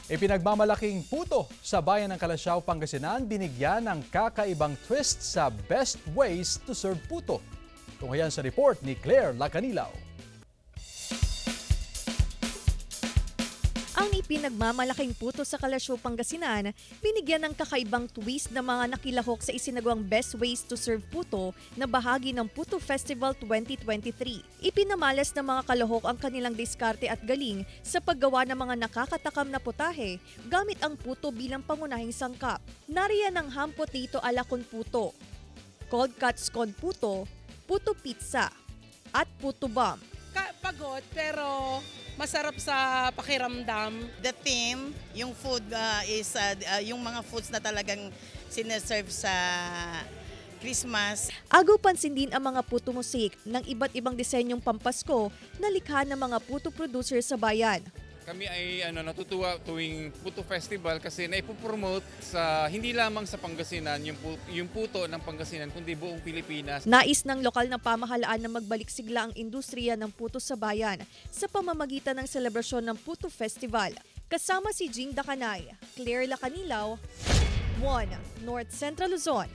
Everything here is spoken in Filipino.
Ipinagmamalaking puto sa bayan ng Calasiao, Pangasinan, binigyan ng kakaibang twist sa best ways to serve puto. Tunghayan sa report ni Claire Lacanilaw. Ang ipinagmamalaking puto sa Calasiao, Pangasinan, binigyan ng kakaibang twist na mga nakilahok sa isinagawang Best Ways to Serve Puto na bahagi ng Puto Festival 2023. Ipinamalas ng mga kalahok ang kanilang diskarte at galing sa paggawa ng mga nakakatakam na putahe gamit ang puto bilang pangunahing sangkap. Nariyan ang ham potato ala con puto, cold cuts con puto, puto pizza, at puto bomb. Pagod pero masarap sa pakiramdam. The theme, yung food is yung mga foods na talagang sineserve sa Christmas. Agaw pansin din ang mga puto mosaic ng iba't ibang disenyong pampasko na likha ng mga puto producer sa bayan. Kami ay natutuwa tuwing Puto Festival kasi naipopromote sa hindi lamang sa Pangasinan yung puto ng Pangasinan kundi buong Pilipinas. Nais ng lokal na pamahalaan na magbalik sigla ang industriya ng puto sa bayan sa pamamagitan ng selebrasyon ng Puto Festival. Kasama si Jing Dacanay, Claire Lacanilaw, 1 North Central Luzon.